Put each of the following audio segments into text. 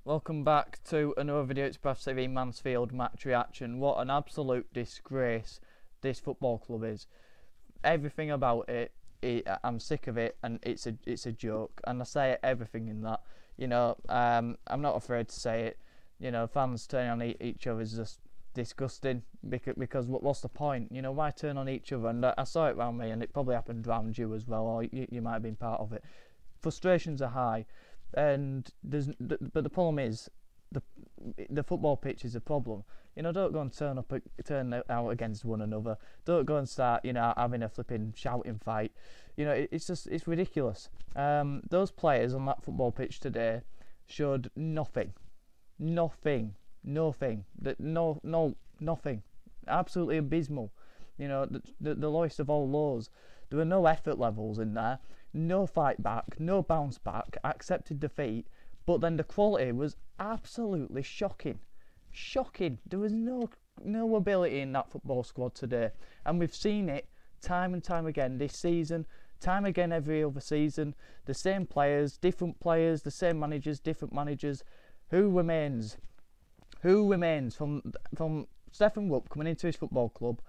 Welcome back to another video. It's Bradford TV Mansfield match reaction. What an absolute disgrace this football club is. Everything about it, I'm sick of it, and it's a joke. And I say everything in that. I'm not afraid to say it. Fans turning on each other is just disgusting. Because what's the point? Why turn on each other? And I saw it around me, and it probably happened around you as well, or you might have been part of it. Frustrations are high. But the problem is the football pitch is a problem. Don't go and turn out against one another. Don't go and start having a flipping shouting fight. It's ridiculous. Those players on that football pitch today showed nothing. Nothing. Absolutely abysmal. The lowest of all lows. There were no effort levels in there, no fight back, no bounce back, accepted defeat, but then the quality was absolutely shocking. Shocking. There was no ability in that football squad today, and we've seen it time and time again this season, time again every other season. The same players, the same managers, different managers. Who remains? From Stephen Rupp coming into his football club?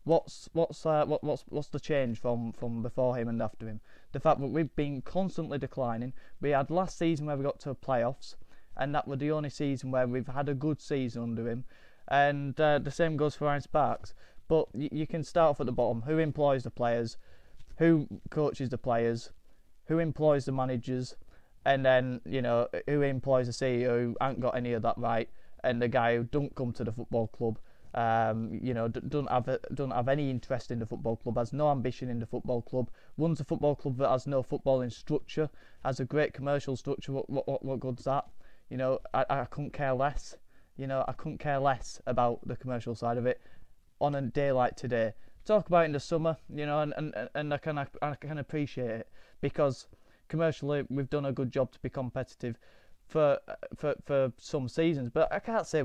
What's the change from before him and after him? The fact that we've been constantly declining. We had last season where we got to playoffs, and that was the only season where we've had a good season under him. And the same goes for Ryan Sparks. But you can start off at the bottom. Who employs the players? Who coaches the players? Who employs the managers? And then who employs the CEO who ain't got any of that right? And the guy who don't come to the football club. Don't have any interest in the football club, has no ambition in the football club, runs a football club that has no footballing structure, has a great commercial structure. What good's that? I couldn't care less. I couldn't care less about the commercial side of it on a day like today. Talk about it in the summer, and I can appreciate it, because commercially we've done a good job to be competitive for some seasons, but I can't say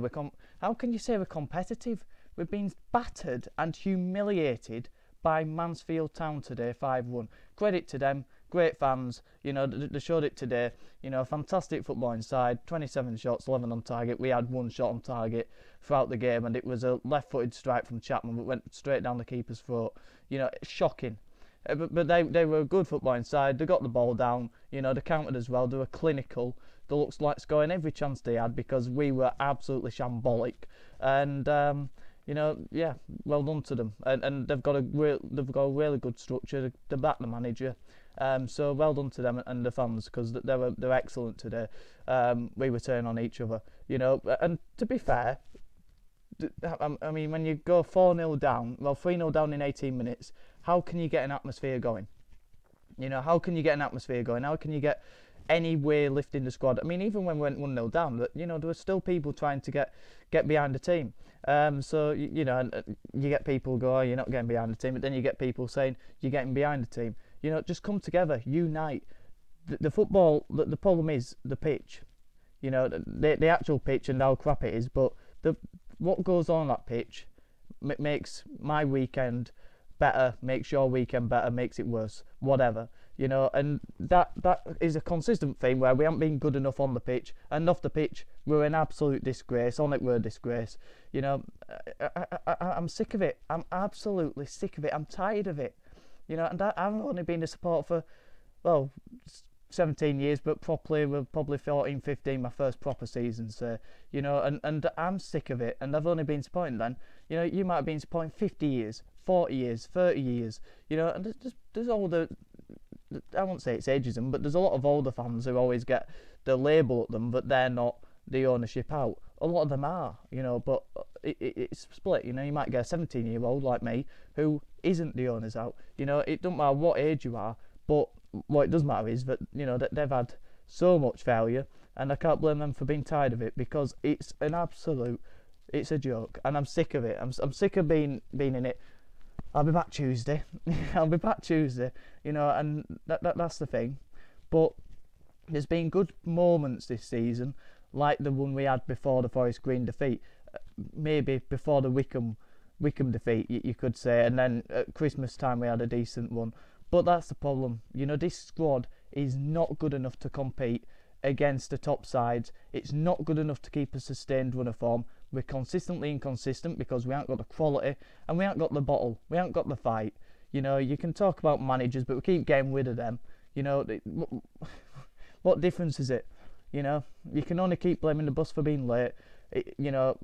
how can you say we're competitive? We've been battered and humiliated by Mansfield Town today, 5-1. Credit to them, great fans. They showed it today. Fantastic football inside. 27 shots, 11 on target. We had 1 shot on target throughout the game, and it was a left-footed strike from Chapman that went straight down the keeper's throat. Shocking. But they were a good football inside. They got the ball down. They countered as well. They were clinical. They looked like scoring every chance they had, because we were absolutely shambolic. And yeah, well done to them. And they've got a really good structure. They back the manager. So well done to them and the fans, because they're excellent today. We were turning on each other. And to be fair, I mean, when you go 4-0 down, 3-0 down in 18 minutes, how can you get an atmosphere going? How can you get an atmosphere going? How can you get any way lifting the squad? I mean, even when we went 1-0 down, there were still people trying to get behind the team. So you get people go, oh, you're not getting behind the team, but then you get people saying you're getting behind the team. Just come together, unite. The football, the problem is the pitch. The actual pitch and how crap it is, but what goes on that pitch makes my weekend better, makes your weekend better, makes it worse, whatever. And that is a consistent theme where we haven't been good enough on the pitch, and off the pitch we're an absolute disgrace. On it we're a disgrace. I'm sick of it. I'm absolutely sick of it. I'm tired of it. And I've only been a supporter for 17 years, but probably 14, 15, my first proper season. So and I'm sick of it. And I've only been supporting then. You might have been supporting 50 years, 40 years, 30 years. And there's all the, I won't say it's ageism, but there's a lot of older fans who always get the label at them, but they're not the ownership out. A lot of them are, but it's split. You might get a 17-year-old like me who isn't the owners out. It doesn't matter what age you are, but what it does matter is that that they've had so much failure, and I can't blame them for being tired of it, because it's a joke, and I'm sick of it. I'm sick of being in it. I'll be back Tuesday. I'll be back Tuesday. And that's the thing. But there's been good moments this season, like the one we had before the Forest Green defeat, maybe before the Wickham defeat, you could say, and then at Christmas time we had a decent one. But that's the problem. This squad is not good enough to compete against the top sides. It's not good enough to keep a sustained run of form. We're consistently inconsistent because we haven't got the quality and we haven't got the bottle. We haven't got the fight. You know, you can talk about managers, but we keep getting rid of them. You know, what difference is it? You know, you can only keep blaming the bus for being late, you know,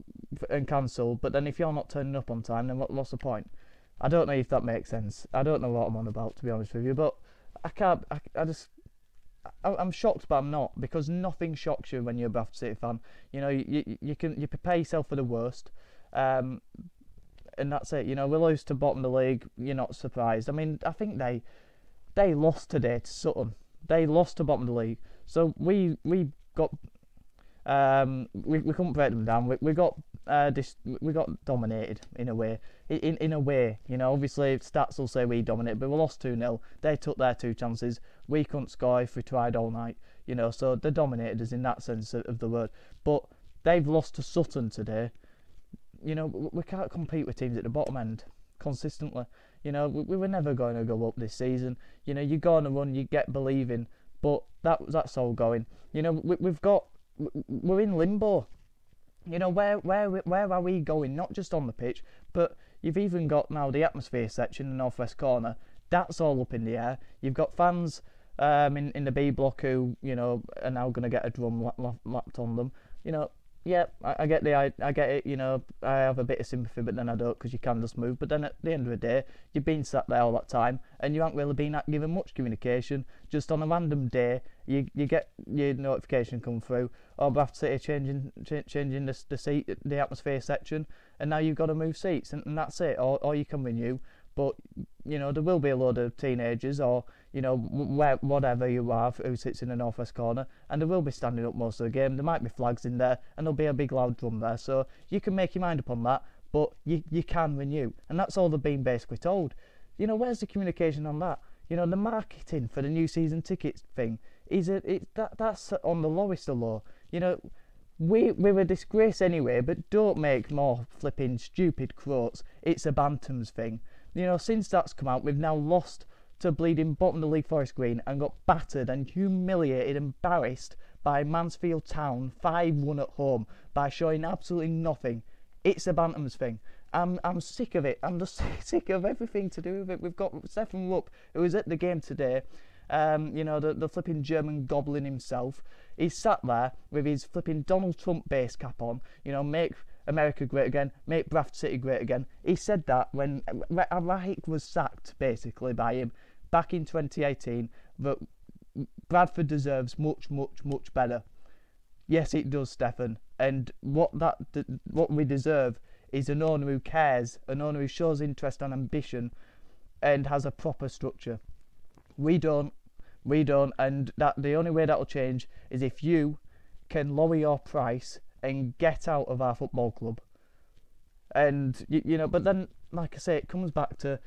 and cancelled. But then if you're not turning up on time, then what's the point? I don't know if that makes sense. I don't know what I'm on about, to be honest with you. But I'm shocked, but I'm not, because nothing shocks you when you're a Bradford City fan. You know, you prepare yourself for the worst, and that's it. You know, we lose to bottom of the league. You're not surprised. I mean, I think they lost today to Sutton. They lost to bottom of the league. So we got we couldn't break them down. We got dominated in a way. In a way, you know, obviously stats will say we dominated, but we lost 2-0. They took their 2 chances. We couldn't score if we tried all night, you know, so they dominated us in that sense of the word. But they've lost to Sutton today. You know, we can't compete with teams at the bottom end consistently. You know, we were never going to go up this season. You know, you go on a run, you get believing, but that's all going. You know, we're in limbo. You know, where are we going? Not just on the pitch, but you've even got now the atmosphere section in the northwest corner. That's all up in the air. You've got fans in the B block who, you know, are now going to get a drum lapped on them. You know, yeah, I get it. You know, I have a bit of sympathy, but then I don't, because you can just move. But then at the end of the day, you've been sat there all that time, and you haven't really been given much communication. Just on a random day, you get your notification come through, or Bradford City changing the seat, the atmosphere section, and now you've got to move seats, and that's it. Or you can renew. But, you know, there will be a load of teenagers, or, you know, whatever you are, who sits in the northwest corner, and they will be standing up most of the game. There might be flags in there, and there'll be a big loud drum there, so you can make your mind up on that, but you can renew, and that's all they've been basically told. You know, where's the communication on that? You know, the marketing for the new season tickets thing, that's on the lowest of low. You know, we're a disgrace anyway, but don't make more flipping stupid quotes. It's a Bantams thing. You know, since that's come out, we've now lost to bleeding bottom of the league Forest Green and got battered and humiliated, embarrassed by Mansfield Town 5-1 at home by showing absolutely nothing. It's a Bantams thing. I'm sick of it. I'm just sick of everything to do with it. We've got Stefan Rupp, who was at the game today. You know, the flipping German goblin himself. He's sat there with his flipping Donald Trump base cap on. You know, make America great again, make Bradford City great again. He said that when Reich was sacked, basically, by him back in 2018, that Bradford deserves much, much, much better. Yes, it does, Stefan. And what we deserve is an owner who cares, an owner who shows interest and ambition, and has a proper structure. We don't, and that the only way that'll change is if you can lower your price and get out of our football club. And you know, but then, like I say, it comes back to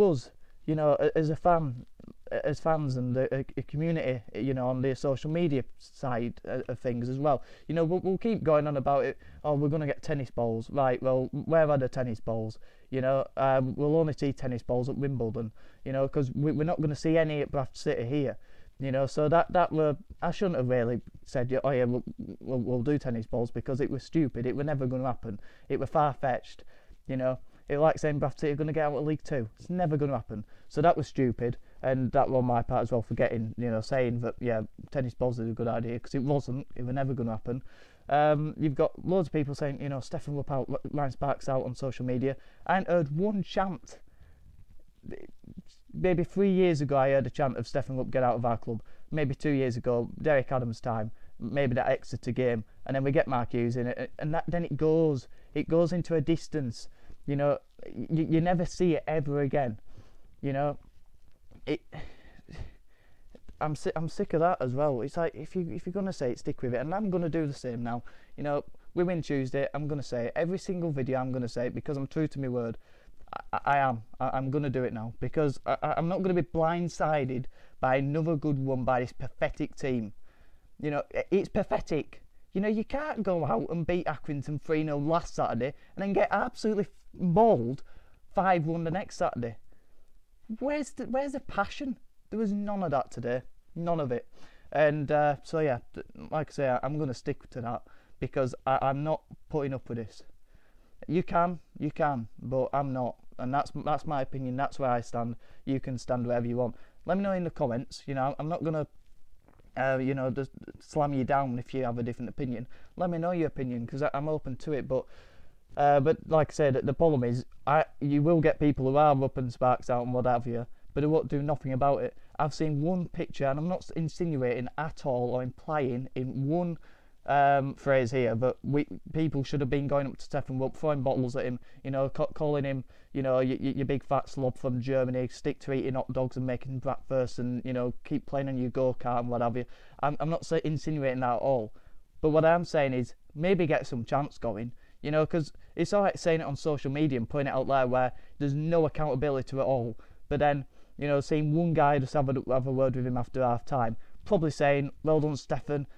us, you know, as fans and the community, you know, on the social media side of things as well. You know, we'll keep going on about it. Oh, we're going to get tennis balls, right? Well, where are the tennis balls? You know, we'll only see tennis balls at Wimbledon. You know, because we're not going to see any at Bradford City here. You know, so that were, I shouldn't have really said, oh yeah, we'll do tennis balls, because it was stupid. It were never going to happen. It were far-fetched. You know, it like saying Bradford City are going to get out of League Two. It's never going to happen. So that was stupid, and that was on my part as well, forgetting, you know, saying that, yeah, tennis balls is a good idea, because it wasn't. It were never going to happen. You've got loads of people saying, you know, Stefan Rupp out, Ryan Sparks out on social media. I ain't heard one chant. Maybe 3 years ago I heard a chant of Stefan Rupp get out of our club. Maybe 2 years ago, Derek Adams' time, maybe that Exeter game, and then we get Mark Hughes in it, and then it goes into a distance. You know, you never see it ever again. You know, I'm sick of that as well. It's like, if you're gonna say it, stick with it, and I'm gonna do the same now. You know, we win Tuesday. I'm gonna say it every single video. I'm gonna say it, because I'm true to my word. I'm going to do it now, because I'm not going to be blindsided by another good one by this pathetic team. You know, it's pathetic. You know, you can't go out and beat Accrington 3-0 last Saturday and then get absolutely mauled 5-1 the next Saturday. Where's the passion? There was none of that today. None of it. And so yeah, like I say, I'm going to stick to that because I'm not putting up with this. You can, but I'm not, and that's my opinion. That's where I stand. You can stand wherever you want. Let me know in the comments. You know, I'm not gonna, just slam you down if you have a different opinion. Let me know your opinion because I'm open to it. But like I said, the problem is, you will get people who are up and sparks out and what have you, but who won't do nothing about it. I've seen one picture, and I'm not insinuating at all or implying in one phrase here, but people should have been going up to Stefan Wilk, throwing bottles at him, calling him, your big fat slob from Germany, stick to eating hot dogs and making breakfast, and keep playing on your go-kart and what have you. I'm not insinuating that at all, but what I'm saying is maybe get some chance going, because it's alright saying it on social media and putting it out there where there's no accountability to it all, but then seeing one guy just have a word with him after half time, probably saying, well done Stefan,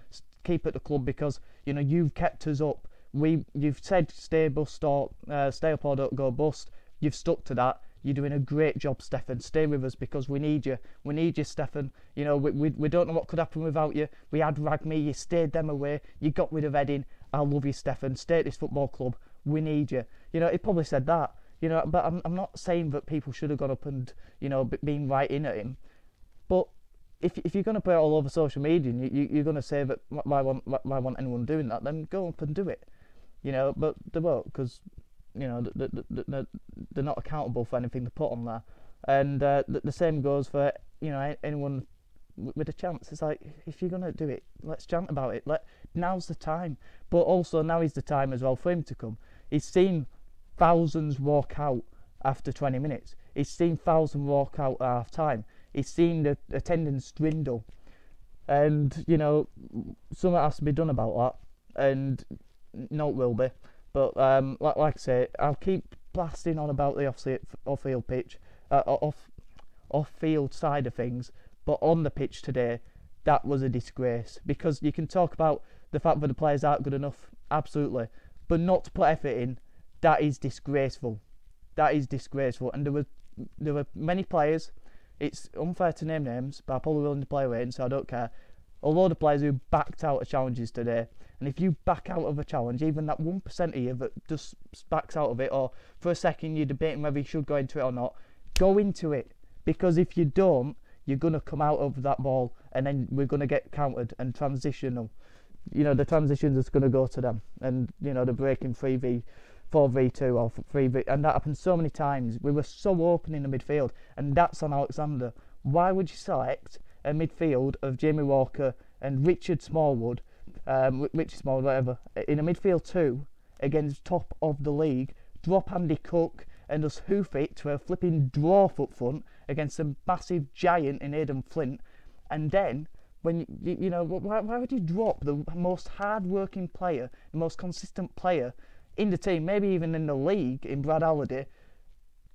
keep at the club because you've kept us up. You've said stay up or don't go bust. You've stuck to that. You're doing a great job, Stefan. Stay with us because we need you. We need you, Stefan. We don't know what could happen without you. We had Ragme. You stayed them away. You got rid of Edding. I love you, Stefan. Stay at this football club. We need you. He probably said that. But I'm not saying that people should have gone up and been right in at him. But if you're going to put it all over social media and you're going to say that why want anyone doing that, then go up and do it. But they won't because they're not accountable for anything they put on there. And the same goes for anyone with a chance. It's like, if you're going to do it, let's chant about it. Now's the time. But also now is the time as well for him to come. He's seen thousands walk out after 20 minutes. He's seen thousands walk out at half time. He's seen the attendance dwindle, and something has to be done about that, and no, it will be. But like I say, I'll keep blasting on about the off-field pitch, off-field side of things, but on the pitch today, that was a disgrace. Because you can talk about the fact that the players aren't good enough, absolutely, but not to put effort in, that is disgraceful. That is disgraceful, and there were many players. It's unfair to name names, but I'm probably willing to play with it, so I don't care. A load of players who backed out of challenges today, and if you back out of a challenge, even that 1% of you that just backs out of it, or for a second you're debating whether you should go into it or not, go into it, because if you don't, you're going to come out of that ball, and then we're going to get countered and transitional. The transitions is going to go to them, and the breaking 4v2 or 3v, and that happened so many times. We were so open in the midfield, and that's on Alexander. Why would you select a midfield of Jamie Walker and Richard Smallwood, whatever, in a midfield 2 against top of the league, drop Andy Cook and just hoof it to a flipping dwarf up front against a massive giant in Aidan Flint, and then when why would you drop the most hard-working player, the most consistent player in the team, maybe even in the league, in Brad Halliday,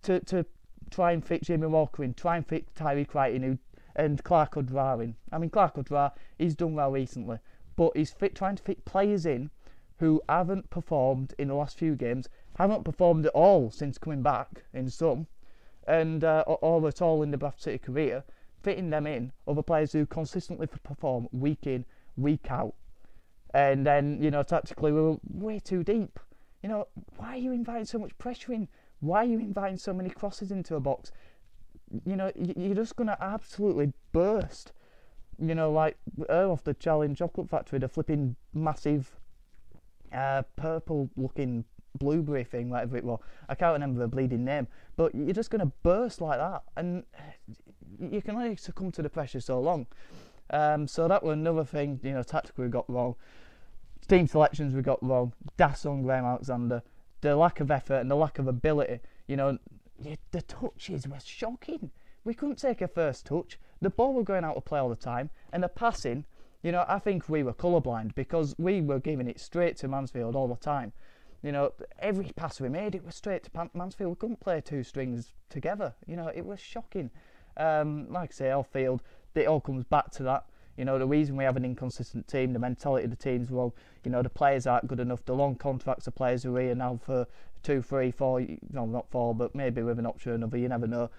to try and fit Jamie Walker in, try and fit Tyreek Wright in, and Clark O'Dra in. I mean, Clark O'Dra, he's done well recently, but he's trying to fit players in who haven't performed in the last few games, haven't performed at all since coming back in some, and or at all in the Bradford City career, fitting them in, other players who consistently perform week in, week out. And then, tactically, we were way too deep. Why are you inviting so much pressure in? Why are you inviting so many crosses into a box? You're just going to absolutely burst. Like off the Challenge Chocolate Factory, the flipping massive purple-looking blueberry thing, whatever it was. I can't remember the bleeding name. But you're just going to burst like that. And you can only succumb to the pressure so long. So that was another thing, tactically we got wrong. Team selections we got wrong. That's on Graham Alexander. The lack of effort and the lack of ability. The touches were shocking. We couldn't take a first touch. The ball were going out of play all the time. And the passing, I think we were colourblind because we were giving it straight to Mansfield all the time. Every pass we made, it was straight to Mansfield. We couldn't play two strings together. It was shocking. Like I say, off field, it all comes back to that. The reason we have an inconsistent team, the mentality of the team's wrong. The players aren't good enough. The long contracts of players who are here now for 2, 3, 4, no, not 4, but maybe with an option or another, you never know.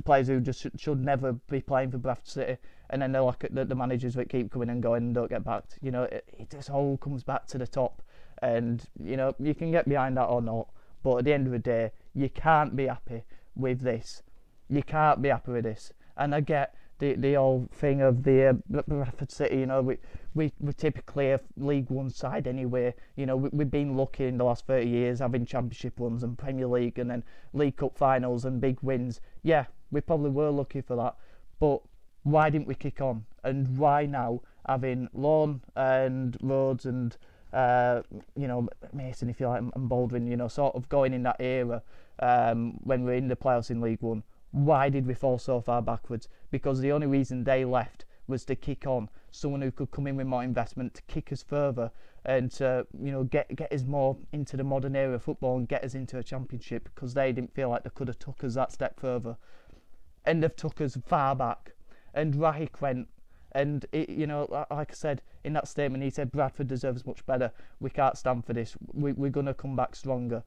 players who just should never be playing for Bradford City, and then they're like the managers that keep coming and going and don't get backed. You know, it just all comes back to the top, and you know, you can get behind that or not, but at the end of the day, you can't be happy with this. You can't be happy with this. And I get the whole thing of the Bradford City. You know, we're typically a League One side anyway. You know, we've been lucky in the last 30 years having Championship runs and Premier League and then League Cup finals and big wins. Yeah, we probably were lucky for that. But why didn't we kick on? And why now, having Lawn and Rhodes and you know, Mason, if you like, and Baldwin, you know, sort of going in that era when we're in the playoffs in League One, why did we fall so far backwards? Because the only reason they left was to kick on someone who could come in with more investment to kick us further and to, you know, get us more into the modern era of football and get us into a championship, because they didn't feel like they could have took us that step further, and they've took us far back. And Rahik went, and it, you know, like I said in that statement, he said Bradford deserves much better. We can't stand for this. We're going to come back stronger.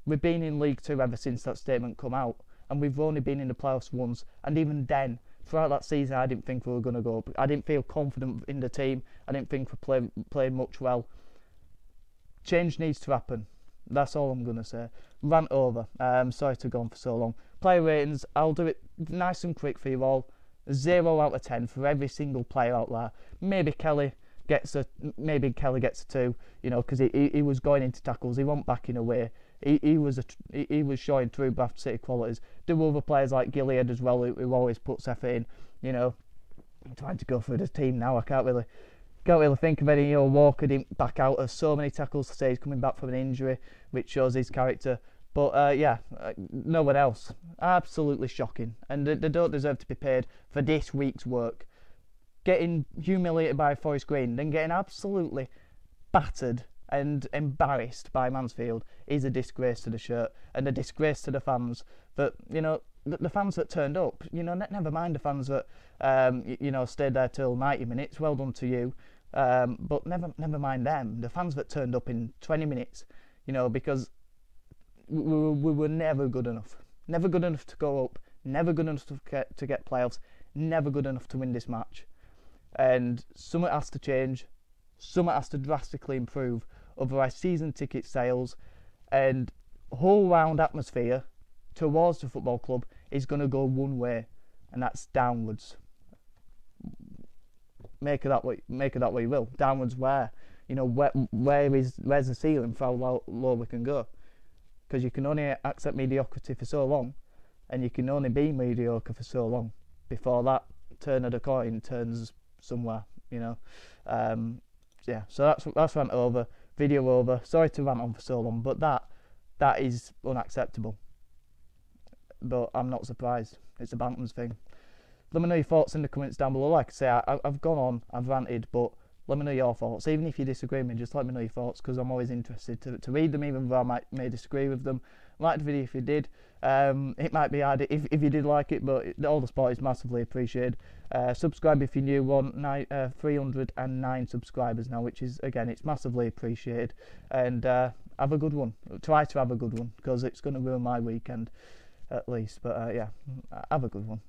We've been in League Two ever since that statement come out, and we've only been in the playoffs once, and even then, throughout that season, I didn't think we were going to go up. I didn't feel confident in the team. I didn't think we played much well. Change needs to happen. That's all I'm going to say. Rant over. Sorry to go on for so long. Player ratings, I'll do it nice and quick for you all. 0 out of 10 for every single player out there. Maybe Kelly gets a 2, you know, because he was going into tackles. He wasn't backing away. He was showing through Bradford City qualities. There were other players like Gilead as well who always puts effort in. You know, I'm trying to go through the team now. I can't really think of any. You know, Walker didn't back out of so many tackles to say he's coming back from an injury, which shows his character. But yeah, no one else. Absolutely shocking, and they don't deserve to be paid for this week's work. Getting humiliated by Forest Green, then getting absolutely battered and embarrassed by Mansfield is a disgrace to the shirt and a disgrace to the fans. That, you know, the fans that turned up, you know, never mind the fans that you know, stayed there till 90 minutes. Well done to you, but never mind them. The fans that turned up in 20 minutes, you know, because we were never good enough. Never good enough to go up. Never good enough to get playoffs. Never good enough to win this match. And something has to change. Something has to drastically improve. Otherwise, season ticket sales and whole round atmosphere towards the football club is going to go one way, and that's downwards. Make of that what you will. Downwards where? You know, where's the ceiling for how low we can go? Because you can only accept mediocrity for so long, and you can only be mediocre for so long before that turn of the coin turns somewhere, you know. Yeah, so that's rant over, video over. Sorry to rant on for so long, but that is unacceptable. But I'm not surprised. It's a Bantams thing. Let me know your thoughts in the comments down below. Like I say, I've gone on, I've ranted, but let me know your thoughts. Even if you disagree with me, just let me know your thoughts, because I'm always interested to read them, even though I may disagree with them. Like the video if you did. It might be hard if you did like it, but all the support is massively appreciated. Subscribe if you're new. 309 subscribers now, which is, again, it's massively appreciated. And have a good one. Try to have a good one, because it's going to ruin my weekend at least. But yeah, have a good one.